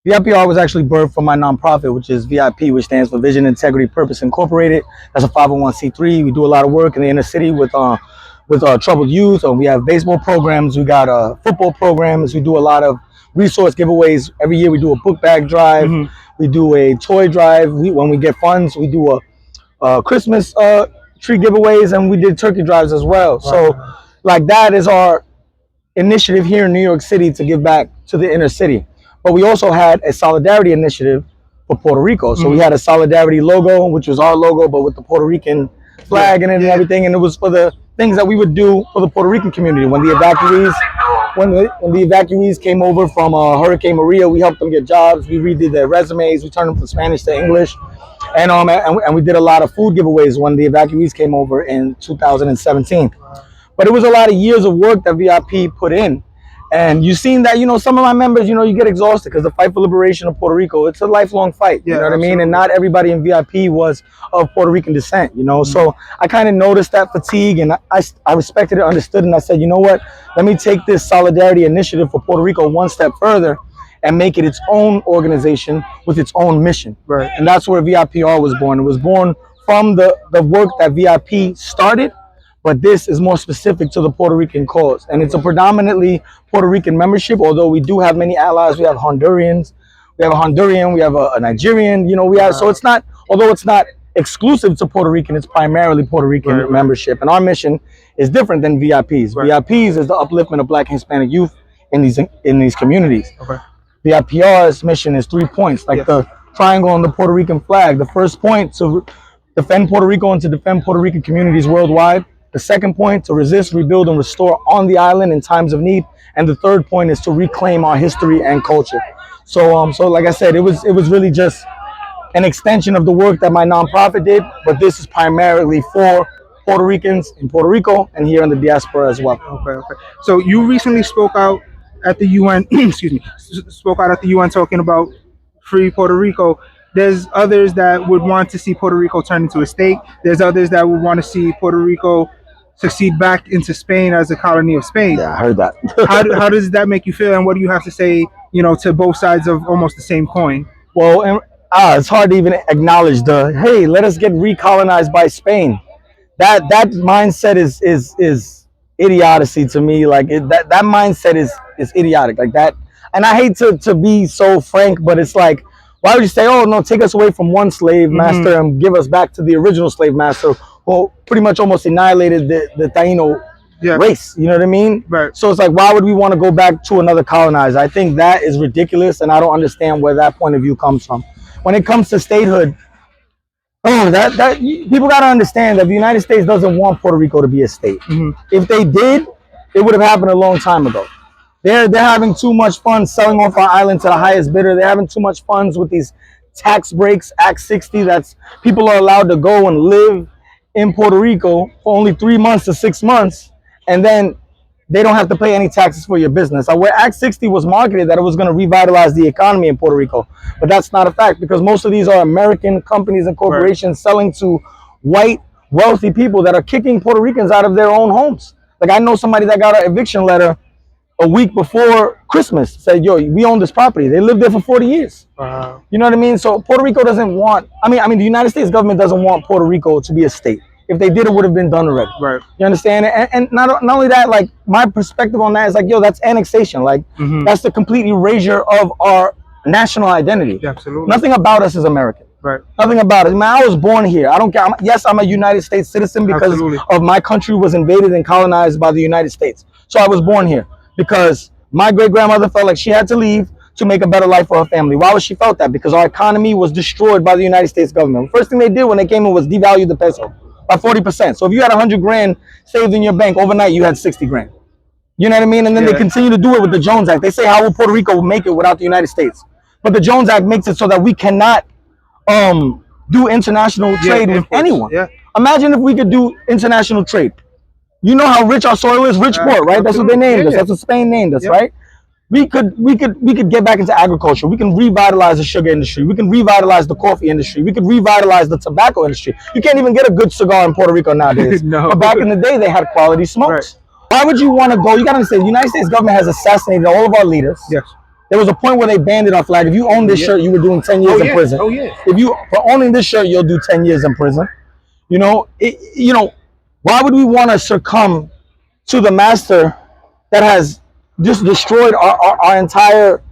VIPR was actually birthed from my nonprofit, which is VIP, which stands for Vision, Integrity, Purpose Incorporated. That's a 501c3. We do a lot of work in the inner city with troubled youth. We have baseball programs. We got football programs. We do a lot of resource giveaways. Every year we do a book bag drive. We do a toy drive. When we get funds, we do a Christmas tree giveaways, and we did turkey drives as well. Wow. So like that is our initiative here in New York City to give back to the inner city. But we also had a solidarity initiative for Puerto Rico. So we had a solidarity logo, which was our logo, but with the Puerto Rican flag in it and everything. And it was for the things that we would do for the Puerto Rican community. When the evacuees came over from Hurricane Maria, we helped them get jobs. We redid their resumes. We turned them from Spanish to English. And we did a lot of food giveaways when the evacuees came over in 2017. But it was a lot of years of work that VIP put in. And you've seen that, some of my members, you get exhausted because the fight for liberation of Puerto Rico, it's a lifelong fight, you know what I mean? And not everybody in VIP was of Puerto Rican descent, So I kind of noticed that fatigue, and I respected it, understood, and I said, you know what? Let me take this solidarity initiative for Puerto Rico one step further and make it its own organization with its own mission. Right. And that's where VIPR was born. It was born from the work that VIP started, but this is more specific to the Puerto Rican cause. And it's a predominantly Puerto Rican membership, although we do have many allies. We have Hondurans, we have a Honduran, we have a Nigerian, so it's not, although it's not exclusive to Puerto Rican, it's primarily Puerto Rican membership. And our mission is different than VIP's. VIP's is the upliftment of Black and Hispanic youth in these communities. VIPR's mission is 3 points, like the triangle on the Puerto Rican flag. The first point, to defend Puerto Rico and to defend Puerto Rican communities worldwide. The second point, to resist, rebuild, and restore on the island in times of need. And the third point is to reclaim our history and culture. So like I said, it was really just an extension of the work that my nonprofit did, but this is primarily for Puerto Ricans in Puerto Rico and here in the diaspora as well. Okay. So you recently spoke out at the UN, spoke out at the UN talking about free Puerto Rico. There's others that would want to see Puerto Rico turn into a state. There's others that would want to see Puerto Rico succeed back into Spain as a colony of Spain. Yeah, I heard that. how does that make you feel, and what do you have to say, to both sides of almost the same coin? Well, it's hard to even acknowledge hey, let us get recolonized by Spain. That mindset is idiocy to me. Like that mindset is idiotic, like that. And I hate to be so frank, but it's like, why would you say, oh no, take us away from one slave master and give us back to the original slave master, who pretty much almost annihilated the Taino race, you know what I mean? Right. So it's like, why would we want to go back to another colonizer? I think that is ridiculous, and I don't understand where that point of view comes from. When it comes to statehood, that people got to understand that the United States doesn't want Puerto Rico to be a state. If they did, it would have happened a long time ago. They're having too much fun selling off our island to the highest bidder. They're having too much fun with these tax breaks, Act 60. That's people are allowed to go and live in Puerto Rico for only 3 months to 6 months, and then they don't have to pay any taxes for your business. Where Act 60 was marketed that it was going to revitalize the economy in Puerto Rico, but that's not a fact, because most of these are American companies and corporations selling to white wealthy people that are kicking Puerto Ricans out of their own homes. Like, I know somebody that got an eviction letter a week before Christmas, said, yo, we own this property. They lived there for 40 years. Wow. You know what I mean? So Puerto Rico doesn't want, I mean, the United States government doesn't want Puerto Rico to be a state. If they did, it would have been done already. Right. You understand? And not only that, like, my perspective on that is like, yo, that's annexation. Like, that's the complete erasure of our national identity. Yeah, absolutely. Nothing about us is American. Right. Nothing about it. I was born here. I don't care. Yes, I'm a United States citizen because of my country was invaded and colonized by the United States. So I was born here because my great-grandmother felt like she had to leave to make a better life for her family. Why was she felt that? Because our economy was destroyed by the United States government. The first thing they did when they came in was devalue the peso by 40%. So if you had 100 grand saved in your bank, overnight you had 60 grand. You know what I mean? And then they continue to do it with the Jones Act. They say, how will Puerto Rico make it without the United States? But the Jones Act makes it so that we cannot do international trade with anyone. Imagine if we could do international trade. You know how rich our soil is, rich port, right? That's what they named us. That's what Spain named us, right? We could get back into agriculture. We can revitalize the sugar industry. We can revitalize the coffee industry. We could revitalize the tobacco industry. You can't even get a good cigar in Puerto Rico nowadays. No. But back in the day, they had quality smokes. Why would you want to go? You got to understand, the United States government has assassinated all of our leaders. Yes. There was a point where they banned our flag. If you own this shirt, you were doing 10 years in prison. Oh yeah. If you for owning this shirt, you'll do 10 years in prison. You know, why would we want to succumb to the master that has just destroyed our entire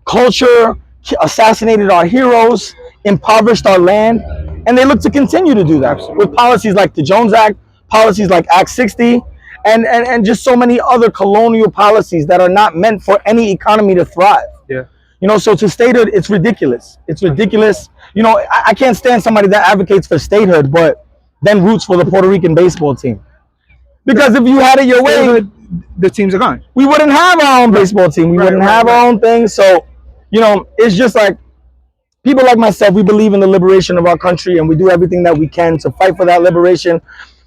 culture, assassinated our heroes, impoverished our land, and they look to continue to do that with policies like the Jones Act, policies like Act 60, and just so many other colonial policies that are not meant for any economy to thrive. Yeah. You know, so to statehood, it's ridiculous. It's ridiculous. You know, I can't stand somebody that advocates for statehood, but then roots for the Puerto Rican baseball team. Because if you had it your way, the teams are gone. We wouldn't have our own baseball team. We wouldn't have our own thing. So, you know, it's just like people like myself, we believe in the liberation of our country, and we do everything that we can to fight for that liberation.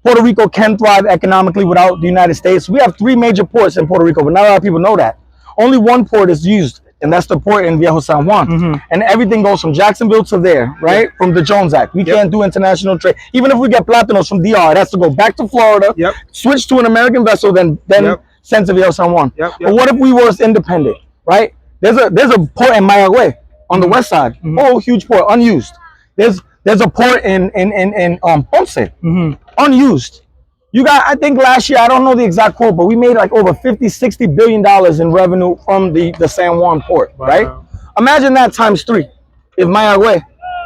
Puerto Rico can thrive economically without the United States. We have 3 major ports in Puerto Rico, but not a lot of people know that. Only one port is used, and that's the port in Viejo San Juan. And everything goes from Jacksonville to there, right? From the Jones Act. We can't do international trade. Even if we get plátanos from DR, it has to go back to Florida, switch to an American vessel, then sent to Viejo San Juan. But what if we were independent, right? There's a port in Mayagüez on the west side. Oh, huge port, unused. There's a port in Ponce, unused. You got, I think last year, I don't know the exact quote, but we made like over $50–60 billion in revenue from the San Juan port, right? Imagine that times 3 if Mayagüez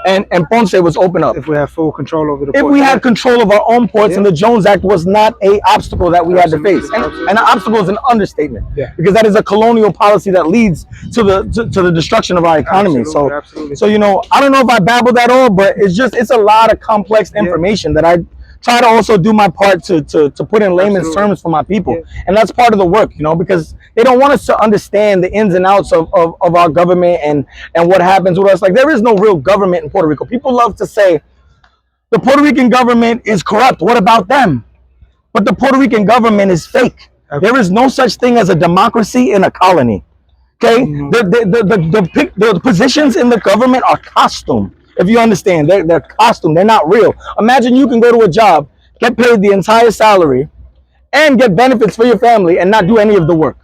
and Ponce was open up. If we have full control over the port. If we had control of our own ports, and the Jones Act was not a obstacle that we had to face. And an obstacle is an understatement, because that is a colonial policy that leads to the destruction of our economy. So you know, I don't know if I babbled at all, but it's a lot of complex information that I try to also do my part to put in layman's terms for my people. And that's part of the work, you know, because they don't want us to understand the ins and outs of our government and what happens with us. Like, there is no real government in Puerto Rico. People love to say the Puerto Rican government is corrupt. What about them? But the Puerto Rican government is fake. There is no such thing as a democracy in a colony. Okay? The positions in the government are costume. If you understand, they're costume. They're not real. Imagine you can go to a job, get paid the entire salary, and get benefits for your family and not do any of the work.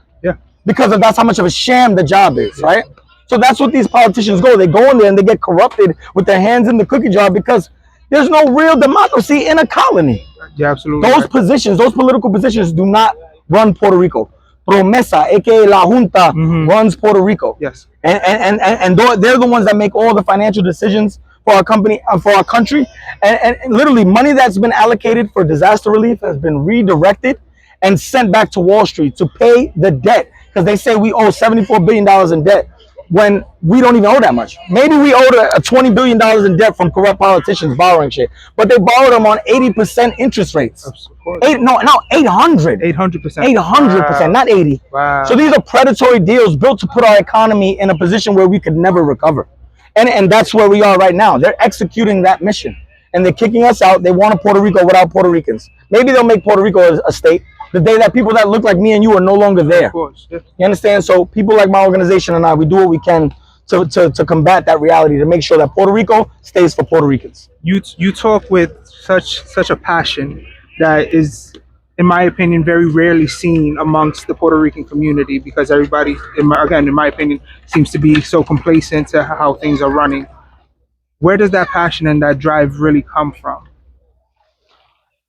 Because that's how much of a sham the job is, right? So that's what these politicians go. They go in there and they get corrupted with their hands in the cookie jar, because there's no real democracy in a colony. Absolutely. Those positions, those political positions, do not run Puerto Rico. Promesa, aka La Junta, runs Puerto Rico. And they're the ones that make all the financial decisions for our company, for our country. And literally, money that's been allocated for disaster relief has been redirected and sent back to Wall Street to pay the debt, because they say we owe $74 billion in debt when we don't even owe that much. Maybe we owed a $20 billion in debt from corrupt politicians borrowing shit, but they borrowed them on 80% interest rates. 800%. 800%, not 80. So these are predatory deals built to put our economy in a position where we could never recover. And that's where we are right now. They're executing that mission, and they're kicking us out. They want a Puerto Rico without Puerto Ricans. Maybe they'll make Puerto Rico a state the day that people that look like me and you are no longer there. Of course, You understand? So people like my organization and I, we do what we can to combat that reality, to make sure that Puerto Rico stays for Puerto Ricans. You talk with such a passion that is, in my opinion, very rarely seen amongst the Puerto Rican community, because everybody, in my opinion, seems to be so complacent to how things are running. Where does that passion and that drive really come from?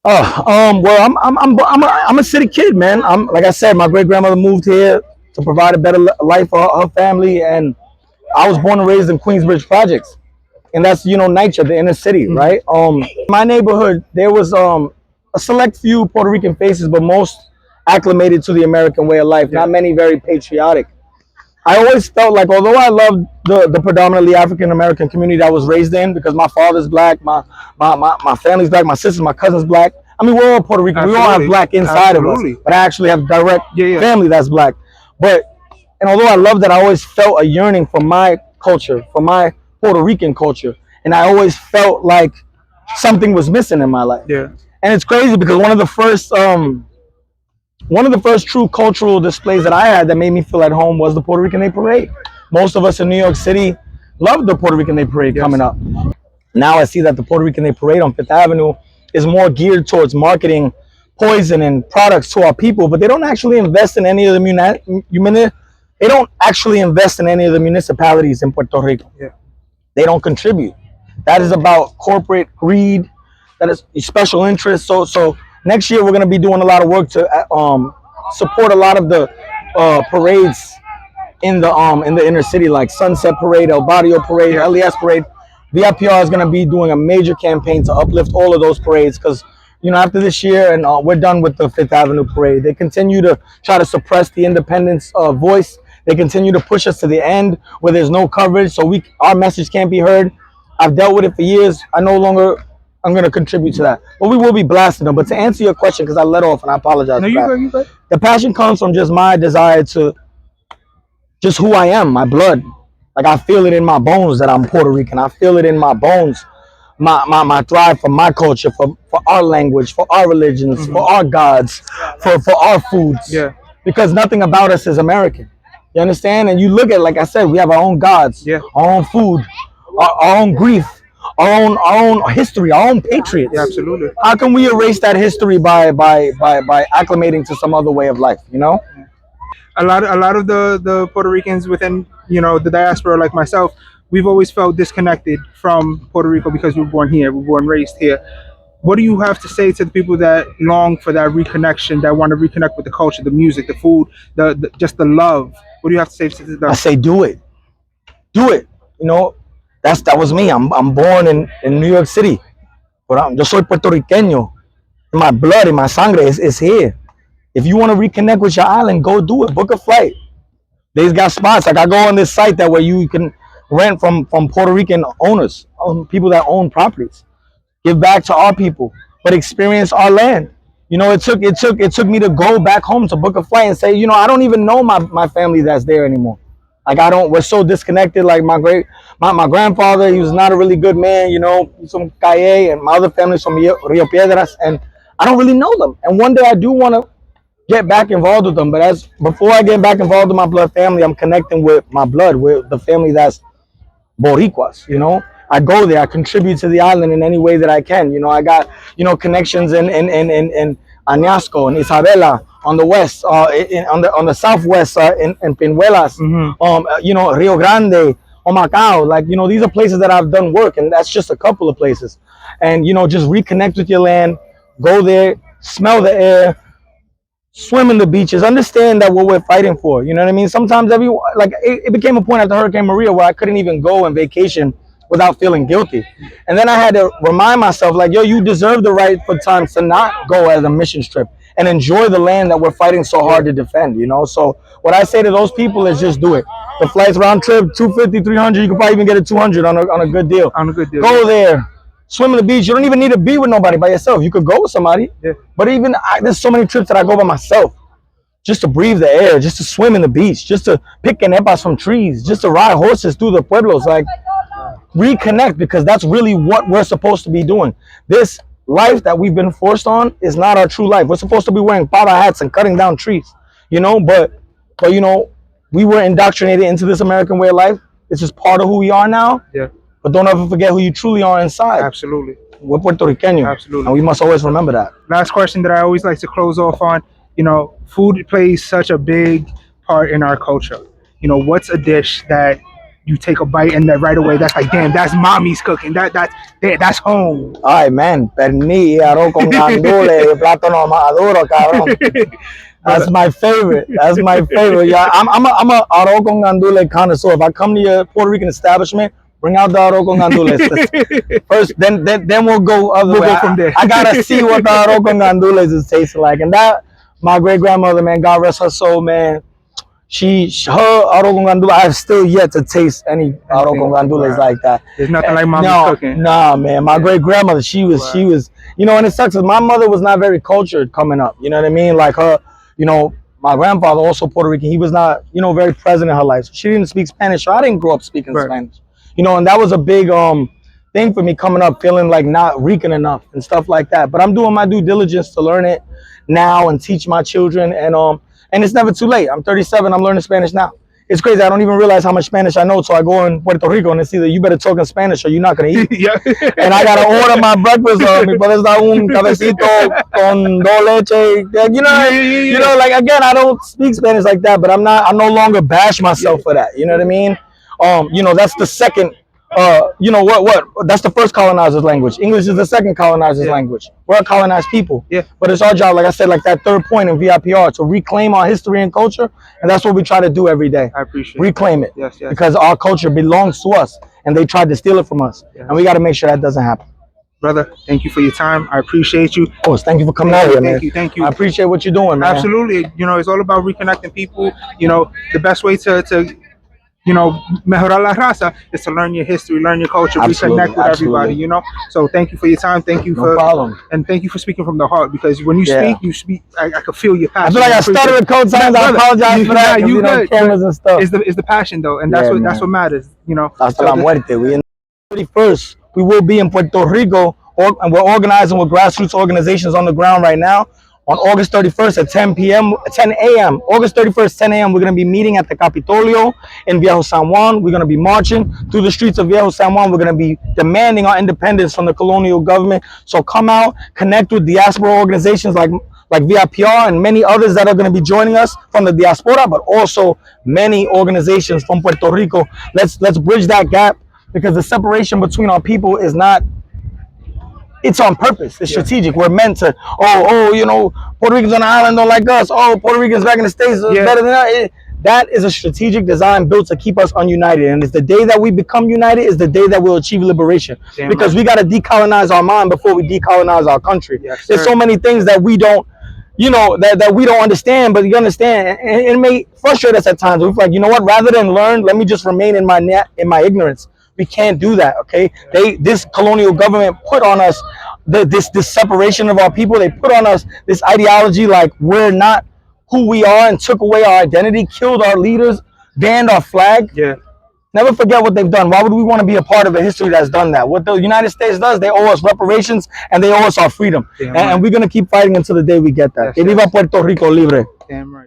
Well, I'm a city kid, man. Like I said, my great grandmother moved here to provide a better life for her family, and I was born and raised in Queensbridge Projects, and that's, you know, NYCHA, the inner city, right? My neighborhood, there was a select few Puerto Rican faces, but most acclimated to the American way of life. Not many very patriotic. I always felt like, although I loved the predominantly African American community I was raised in, because my father's black, my family's black, my sister's, my cousin's black. I mean, we're all Puerto Rican. We all have black inside of us, but I actually have direct family that's black. And although I loved that, I always felt a yearning for my culture, for my Puerto Rican culture, and I always felt like something was missing in my life. And it's crazy, because one of the first true cultural displays that I had that made me feel at home was the Puerto Rican Day Parade. Most of us in New York City loved the Puerto Rican Day Parade coming up. Now I see that the Puerto Rican Day Parade on Fifth Avenue is more geared towards marketing poison and products to our people, but they don't actually invest in any of the They don't actually invest in any of the municipalities in Puerto Rico. Yeah. They don't contribute. That is about corporate greed. That is special interest. So next year we're going to be doing a lot of work to support a lot of the parades in the inner city, like Sunset Parade, El Barrio Parade, LES Parade. VIPR is going to be doing a major campaign to uplift all of those parades because, you know, after this year and we're done with the Fifth Avenue Parade. They continue to try to suppress the independence voice. They continue to push us to the end where there's no coverage, so our message can't be heard. I've dealt with it for years. I'm going to contribute to that. But we will be blasting them. But to answer your question, because I let off and I apologize. No, you good, you good. The passion comes from just my desire to just who I am, my blood. Like I feel it in my bones that I'm Puerto Rican. I feel it in my bones, my thrive for my culture, for our language, for our religions, for our gods, for our foods. Yeah. Because nothing about us is American. You understand? And you look at, like I said, we have our own gods, our own food, our own grief, our own history, our own patriots. Yeah, absolutely. How can we erase that history by acclimating to some other way of life? You know? A lot of the Puerto Ricans within, you know, the diaspora, like myself, we've always felt disconnected from Puerto Rico because we were born here, we were born raised here. What do you have to say to the people that long for that reconnection, that want to reconnect with the culture, the music, the food, the just the love? What do you have to say to them? I say, do it. You know, that was me. I'm born in New York City, but yo soy puertorriqueño. My blood and my sangre is here. If you want to reconnect with your island, go do it. Book a flight. They've got spots. Like I go on this site that where you can rent from Puerto Rican owners, people that own properties. Give back to our people, but experience our land. You know, it took me to go back home to book a flight and say, you know, I don't even know my family that's there anymore. Like we're so disconnected. Like my grandfather, he was not a really good man, you know, he's from Calle, and my other family's from Rio Piedras, and I don't really know them. And one day I do want to get back involved with them, but before I get back involved with my blood family, I'm connecting with my blood, with the family that's Boricuas, you know. I go there, I contribute to the island in any way that I can. You know, I got, you know, connections in Añasco and Isabela on the west, on the southwest, in Pinuelas, you know, Rio Grande, Humacao. Like, you know, these are places that I've done work, and that's just a couple of places. And, you know, just reconnect with your land, go there, smell the air, swim in the beaches, understand that what we're fighting for. You know what I mean? Sometimes it became a point after Hurricane Maria where I couldn't even go on vacation without feeling guilty. And then I had to remind myself, like, yo, you deserve the right for times to not go as a mission trip and enjoy the land that we're fighting so hard to defend, you know? So what I say to those people is just do it. The flights round trip, $250, $300, you can probably even get it $200 on a good deal. On a good deal. Go there, swim in the beach. You don't even need to be with nobody by yourself. You could go with somebody. Yeah. But even there's so many trips that I go by myself, just to breathe the air, just to swim in the beach, just to pick canepas from trees, just to ride horses through the pueblos. Like, reconnect, because that's really what we're supposed to be doing. This life that we've been forced on is not our true life. We're supposed to be wearing pava hats and cutting down trees, you know, but you know, we were indoctrinated into this American way of life. It's just part of who we are now. Yeah. But don't ever forget who you truly are inside. Absolutely. We're Puerto Rican. Absolutely. And we must always remember that. Last question that I always like to close off on, you know, food plays such a big part in our culture. You know, what's a dish that you take a bite and that right away, that's like, damn, that's mommy's cooking. That's home. Ay, man, pernil, arroz con gandules, plátano maduro, cabrón. That's my favorite. That's my favorite. Yeah, I'm a arroz con gandules connoisseur. If I come to your Puerto Rican establishment, bring out the arroz con gandules first. Then we'll go other way. Go from there. I gotta see what the arroz con gandules is tasting like. And that, my great grandmother, man, God rest her soul, man. Her arroz con gandules, I have still yet to taste any arroz con gandules like that. There's nothing like mommy's cooking. Nah, man. My great grandmother, she was, you know, and it sucks because my mother was not very cultured coming up. You know what I mean? Like her, you know, my grandfather, also Puerto Rican, he was not, you know, very present in her life. So she didn't speak Spanish, so I didn't grow up speaking Spanish. You know, and that was a big thing for me coming up, feeling like not Rican enough and stuff like that. But I'm doing my due diligence to learn it now and teach my children, and it's never too late. I'm 37, I'm learning Spanish now. It's crazy. I don't even realize how much Spanish I know. So I go in Puerto Rico and it's either you better talk in Spanish or you're not gonna eat. Yeah. And I gotta order my breakfast. Mi puedes dar un cafecito con dos leche. You know, like again, I don't speak Spanish like that, but I no longer bash myself for that. You know what I mean? You know, that's the second. You know what? That's the first colonizer's language. English is the second colonizer's language. We're a colonized people. Yeah. But it's our job, like I said, like that third point in VIPR, to reclaim our history and culture, and that's what we try to do every day. I appreciate reclaim it. Yes, yes. Because our culture belongs to us, and they tried to steal it from us, and we got to make sure that doesn't happen. Brother, thank you for your time. I appreciate you. Of course, thank you for coming out here, man. Thank you. I appreciate what you're doing, man. Absolutely. You know, it's all about reconnecting people. You know, the best way to you know, mejorar la raza is to learn your history, learn your culture, reconnect with everybody, you know. So thank you for your time. Thank you for problem. And thank you for speaking from the heart, because when you speak, I could feel your passion. I feel like I stuttered a couple times. I apologize for that. You good. Cameras and stuff. It's the passion though, and that's what matters, you know. Hasta la muerte. We in 31st. We will be in Puerto Rico, and we're organizing with grassroots organizations on the ground right now. On August 31st at 10 a.m. August 31st, 10 a.m. We're going to be meeting at the Capitolio in Viejo San Juan. We're going to be marching through the streets of Viejo San Juan. We're going to be demanding our independence from the colonial government. So come out, connect with diaspora organizations like VIPR and many others that are going to be joining us from the diaspora, but also many organizations from Puerto Rico. Let's bridge that gap, because the separation between our people is not. It's on purpose. It's strategic. We're meant to, you know, Puerto Ricans on the island don't like us. Oh, Puerto Ricans back in the States are better than us. That is a strategic design built to keep us ununited. And it's the day that we become united is the day that we'll achieve liberation. Because we got to decolonize our mind before we decolonize our country. There's so many things that we don't, you know, that we don't understand, but you understand. And it may frustrate us at times. We're like, you know what, rather than learn, let me just remain in my ignorance. We can't do that, okay? This colonial government put on us this separation of our people. They put on us this ideology like we're not who we are, and took away our identity, killed our leaders, banned our flag. Yeah. Never forget what they've done. Why would we want to be a part of a history that's done that? What the United States does, they owe us reparations and they owe us our freedom. And we're going to keep fighting until the day we get that. Que viva Puerto Rico libre. Damn right.